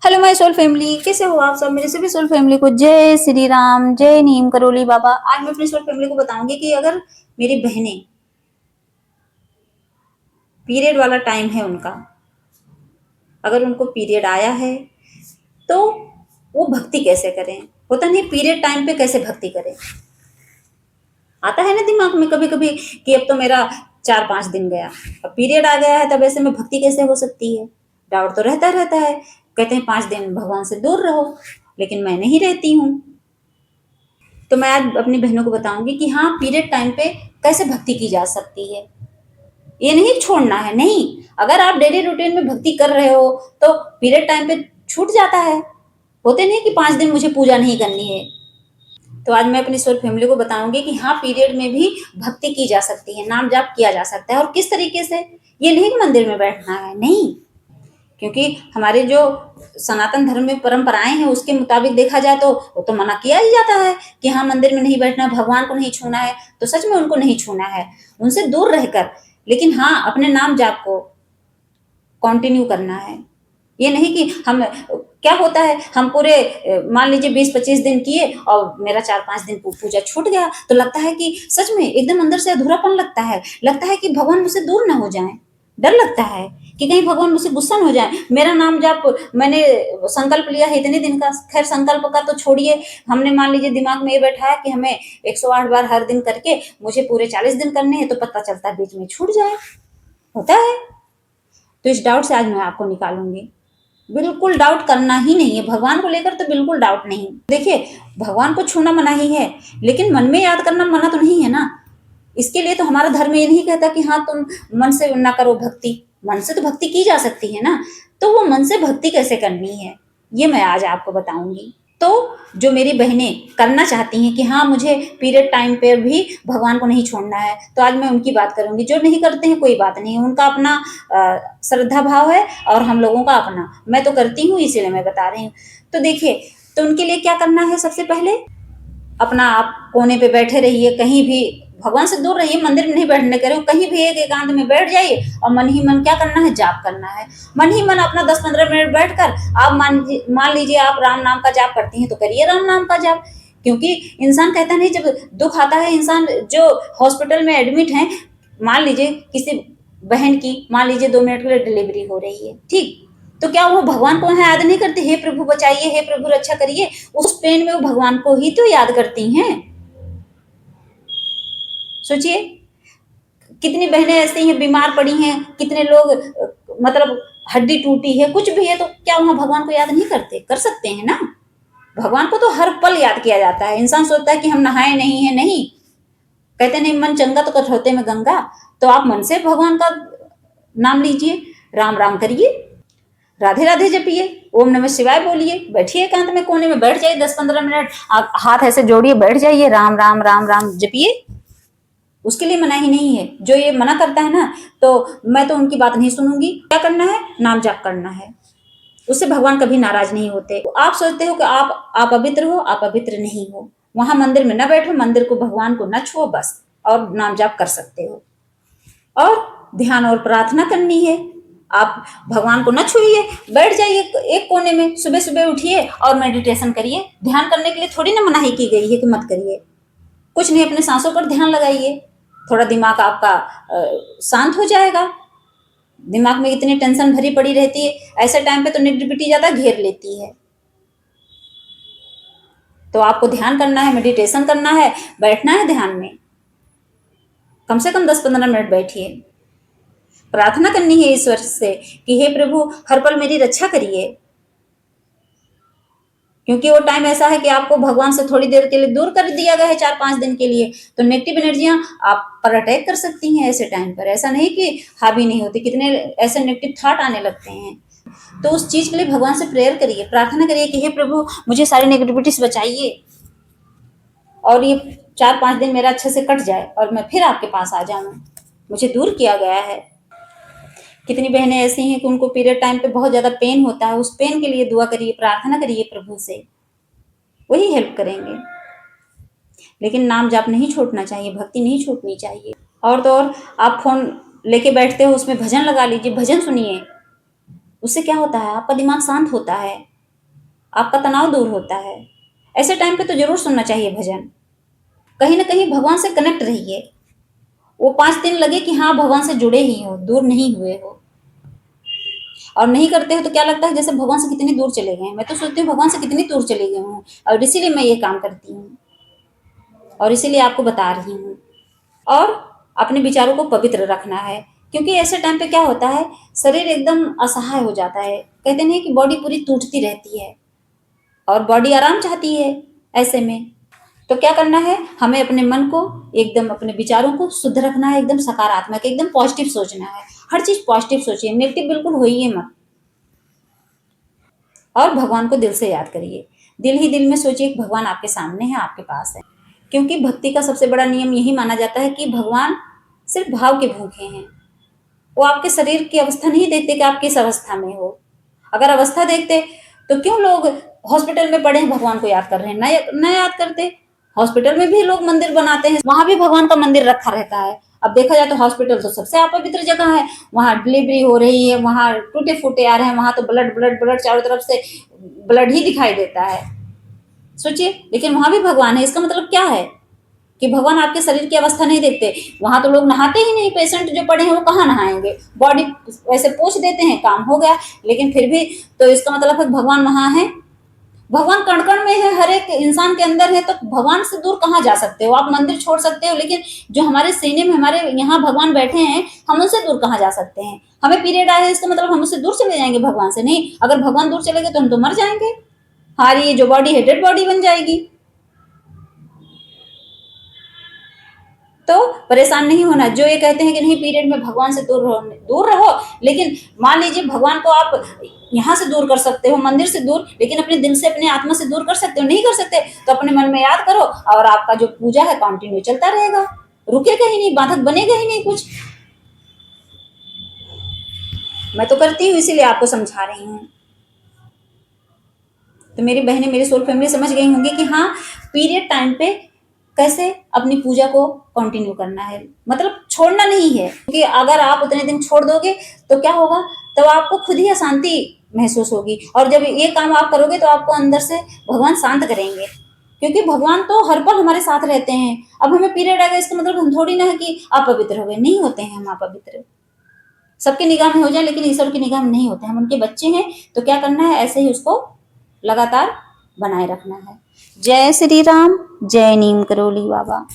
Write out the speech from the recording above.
Hello my soul family, कैसे हो आप सब। मेरे सभी सोल फैमिली को जय श्री राम, जय नीम करोली बाबा। आज मैं अपनी सोल फैमिली को बताऊंगी कि अगर मेरी बहनें पीरियड वाला टाइम है उनका, अगर उनको पीरियड आया है तो वो भक्ति कैसे करें। होता नहीं पीरियड टाइम पे कैसे भक्ति करें, आता है ना दिमाग में कभी कभी कि अब तो मेरा 4-5 दिन गया, अब पीरियड आ गया है, तब ऐसे में भक्ति कैसे हो सकती है। डाउट तो रहता रहता है। कहते हैं 5 दिन भगवान से दूर रहो, लेकिन मैं नहीं रहती हूँ। तो मैं आज अपनी बहनों को बताऊंगी कि हाँ, पीरियड टाइम पे कैसे भक्ति की जा सकती है। ये नहीं छोड़ना है, नहीं। अगर आप डेली रूटीन में भक्ति कर रहे हो तो पीरियड टाइम पे छूट जाता है। होते नहीं कि 5 दिन मुझे पूजा नहीं करनी है। तो आज मैं अपनी सोल फैमिली को बताऊंगी कि हाँ, पीरियड में भी भक्ति की जा सकती है, नाम जाप किया जा सकता है। और किस तरीके से, ये नहीं कि मंदिर में बैठना है, नहीं। क्योंकि हमारे जो सनातन धर्म में परंपराएं हैं उसके मुताबिक देखा जाए तो वो तो मना किया ही जाता है कि हाँ, मंदिर में नहीं बैठना, भगवान को नहीं छूना है। तो सच में उनको नहीं छूना है, उनसे दूर रहकर, लेकिन हाँ, अपने नाम जाप को कंटिन्यू करना है। ये नहीं कि हम, क्या होता है, हम पूरे मान लीजिए 20-25 दिन किए और मेरा 4-5 दिन पूजा छूट गया, तो लगता है कि सच में एकदम अंदर से अधूरापन लगता है कि भगवान मुझसे दूर ना हो जाए। डर लगता है कि कहीं भगवान मुझसे गुस्सा न हो जाए। मेरा नाम जाप मैंने संकल्प लिया है इतने दिन का, खैर संकल्प का तो छोड़िए, हमने मान लीजिए दिमाग में ये बैठा है कि हमें 108 बार हर दिन करके मुझे पूरे 40 दिन करने हैं, तो पता चलता है बीच में छूट जाए, होता है। तो इस डाउट से आज मैं आपको निकालूंगी। बिल्कुल डाउट करना ही नहीं है भगवान को लेकर, तो बिल्कुल डाउट नहीं। देखिए, भगवान को छूना मना ही है, लेकिन मन में याद करना मना तो नहीं है ना। इसके लिए तो हमारा धर्म ये नहीं कहता कि हाँ, तुम मन से ना करो भक्ति। मन से तो भक्ति की जा सकती है ना। तो वो मन से भक्ति कैसे करनी है, ये मैं आज आपको बताऊंगी। तो जो मेरी बहनें करना चाहती हैं कि हाँ, मुझे पीरियड टाइम पे भी भगवान को नहीं छोड़ना है, तो आज मैं उनकी बात करूंगी। जो नहीं करते हैं कोई बात नहीं, उनका अपना श्रद्धा भाव है और हम लोगों का अपना। मैं तो करती हूँ, इसीलिए मैं बता रही हूँ। तो देखिए, तो उनके लिए क्या करना है, सबसे पहले अपना आप कोने पे बैठे रहिए, कहीं भी भगवान से दूर रहिए, मंदिर में नहीं बैठने करें, कहीं भी एक एकांत में बैठ जाइए और मन ही मन क्या करना है, जाप करना है। मन ही मन अपना 10-15 मिनट बैठकर आप मान लीजिए आप राम नाम का जाप करती हैं, तो करिए राम नाम का जाप। क्योंकि इंसान कहता नहीं, जब दुख आता है, इंसान जो हॉस्पिटल में एडमिट है, मान लीजिए किसी बहन की, मान लीजिए 2 मिनट के लिए डिलीवरी हो रही है, ठीक, तो क्या वो भगवान को याद नहीं करती, हे प्रभु बचाइए, हे प्रभु रक्षा करिए। उस पेन में वो भगवान को ही तो याद करती हैं। सोचिए, कितनी बहनें ऐसी हैं बीमार पड़ी हैं, कितने लोग मतलब हड्डी टूटी है, कुछ भी है, तो क्या वहां भगवान को याद नहीं करते, कर सकते हैं ना। भगवान को तो हर पल याद किया जाता है। इंसान सोचता है कि हम नहाए नहीं है, नहीं। कहते नहीं मन चंगा तो कठौते में गंगा। तो आप मन से भगवान का नाम लीजिए, राम राम करिए, राधे राधे जपिए, ओम नमः शिवाय बोलिए, बैठिए एकांत में कोने में बैठ जाइए 10-15 मिनट, आप हाथ ऐसे जोड़िए, बैठ जाइए, राम राम राम राम जपिए। उसके लिए मना ही नहीं है। जो ये मना करता है ना, तो मैं तो उनकी बात नहीं सुनूंगी। क्या करना है, नाम जाप करना है, उससे भगवान कभी नाराज नहीं होते। तो आप सोचते हो कि आप पवित्र हो, आप पवित्र नहीं हो। वहां मंदिर में न बैठो, मंदिर को भगवान को न छुओ, बस, और नाम जाप कर सकते हो। और ध्यान और प्रार्थना करनी है, आप भगवान को न छुइए, बैठ जाइए एक कोने में, सुबह सुबह उठिए और मेडिटेशन करिए। ध्यान करने के लिए थोड़ी ना मनाही की गई है कि मत करिए, कुछ नहीं, अपने सांसों पर ध्यान लगाइए, थोड़ा दिमाग आपका शांत हो जाएगा। दिमाग में इतनी टेंशन भरी पड़ी रहती है, ऐसे टाइम पे तो नेगेटिविटी ज्यादा घेर लेती है। तो आपको ध्यान करना है, मेडिटेशन करना है, बैठना है ध्यान में, कम से कम 10-15 मिनट बैठिए। प्रार्थना करनी है ईश्वर से कि हे प्रभु, हर पल मेरी रक्षा करिए। क्योंकि वो टाइम ऐसा है कि आपको भगवान से थोड़ी देर के लिए दूर कर दिया गया है, 4-5 दिन के लिए। तो नेगेटिव एनर्जियां आप पर अटैक कर सकती हैं ऐसे टाइम पर। ऐसा नहीं कि हावी नहीं होती, कितने ऐसे नेगेटिव थॉट आने लगते हैं। तो उस चीज के लिए भगवान से प्रेयर करिए, प्रार्थना करिए कि हे प्रभु, मुझे सारी नेगेटिविटी से बचाइए और ये 4-5 दिन मेरा अच्छे से कट जाए और मैं फिर आपके पास आ जाऊं। मुझे दूर किया गया है। कितनी बहनें ऐसी हैं कि उनको पीरियड टाइम पे बहुत ज्यादा पेन होता है, उस पेन के लिए दुआ करिए, प्रार्थना करिए प्रभु से, वही हेल्प करेंगे। लेकिन नाम जाप नहीं छोड़ना चाहिए, भक्ति नहीं छूटनी चाहिए। और तो और, आप फोन लेके बैठते हो, उसमें भजन लगा लीजिए, भजन सुनिए। उससे क्या होता है, आपका दिमाग शांत होता है। आपका तनाव दूर होता है। ऐसे टाइम पे तो जरूर सुनना चाहिए भजन। कहीं ना कहीं भगवान से कनेक्ट रहिए। वो 5 दिन लगे कि हाँ भगवान से जुड़े ही हो, दूर नहीं हुए हो। और नहीं करते हो तो क्या लगता है जैसे भगवान से कितनी दूर चले गए। मैं तो सोचती हूँ भगवान से कितनी दूर चले गए हूँ, और इसीलिए मैं ये काम करती हूँ और इसीलिए आपको बता रही हूँ। और अपने विचारों को पवित्र रखना है, क्योंकि ऐसे टाइम पे क्या होता है, शरीर एकदम असहाय हो जाता है। कहते नहीं कि बॉडी पूरी टूटती रहती है और बॉडी आराम चाहती है ऐसे में। तो क्या करना है, हमें अपने मन को एकदम, अपने विचारों को शुद्ध रखना है, एकदम सकारात्मक, एकदम पॉजिटिव सोचना है। हर चीज पॉजिटिव सोचिए, नेगेटिव बिल्कुल होइए मत। और भगवान को दिल से याद करिए, दिल ही दिल में सोचिए कि भगवान आपके सामने है, आपके पास है। क्योंकि भक्ति का सबसे बड़ा नियम यही माना जाता है कि भगवान सिर्फ भाव के भूखे हैं। वो आपके शरीर की अवस्था नहीं देखते कि आप किस अवस्था में हो। अगर अवस्था देखते तो क्यों लोग हॉस्पिटल में पड़े हैं भगवान को याद कर रहे हैं, न याद करते। हॉस्पिटल में भी लोग मंदिर बनाते हैं, वहां भी भगवान का मंदिर रखा रहता है। अब देखा जाए तो हॉस्पिटल तो सबसे अपवित्र जगह है। वहां डिलीवरी हो रही है, वहां टूटे फूटे आ रहे हैं, वहां तो ब्लड ब्लड ब्लड, चारों तरफ से ब्लड ही दिखाई देता है। सोचिए, लेकिन वहां भी भगवान है। इसका मतलब क्या है कि भगवान आपके शरीर की अवस्था नहीं देखते। वहां तो लोग नहाते ही नहीं, पेशेंट जो पड़े हैं वो कहाँ नहाएंगे, बॉडी ऐसे पोंछ देते हैं, काम हो गया। लेकिन फिर भी तो इसका मतलब है भगवान वहां है। भगवान कण कण में है, हर एक इंसान के अंदर है। तो भगवान से दूर कहाँ जा सकते हो आप। मंदिर छोड़ सकते हो, लेकिन जो हमारे सीने में, हमारे यहाँ भगवान बैठे हैं, हम उनसे दूर कहाँ जा सकते हैं। हमें पीरियड आया है, इसका मतलब हम उससे दूर चले जाएंगे भगवान से? नहीं। अगर भगवान दूर चले गए तो हम तो मर जाएंगे, हमारी ये जो बॉडी है डेड बॉडी बन जाएगी। तो परेशान नहीं होना। जो ये कहते हैं कि नहीं पीरियड में भगवान से दूर रहो, दूर रहो। लेकिन मान लीजिए भगवान को आप यहाँ से दूर कर सकते हो, मंदिर से दूर, लेकिन अपने दिल से, अपने आत्मा से दूर कर सकते हो? नहीं कर सकते। तो अपने मन में याद करो और आपका जो पूजा है कंटिन्यू चलता रहेगा, रुकेगा ही नहीं, बाधक बनेगा ही नहीं कुछ। मैं तो करती हूँ, इसीलिए आपको समझा रही हूँ। तो मेरी बहनें, मेरी सोल फैमिली समझ गई होंगी कि हाँ पीरियड टाइम पे कैसे अपनी पूजा को कंटिन्यू करना है, मतलब छोड़ना नहीं है। क्योंकि अगर आप उतने दिन छोड़ दोगे तो क्या होगा, तब तो आपको खुद ही अशांति महसूस होगी। और जब ये काम आप करोगे तो आपको अंदर से भगवान शांत करेंगे, क्योंकि भगवान तो हर पल हमारे साथ रहते हैं। अब हमें पीरियड आ गया, इसका मतलब हम थोड़ी ना है कि आप पवित्र हो गए। नहीं होते हैं हम अपवित्र, सबकी निगाह में हो जाए, लेकिन ईश्वर की निगाह में नहीं होते। हम उनके बच्चे हैं। तो क्या करना है, ऐसे ही उसको लगातार बनाए रखना है। जय श्री राम, जय नीम करोली बाबा।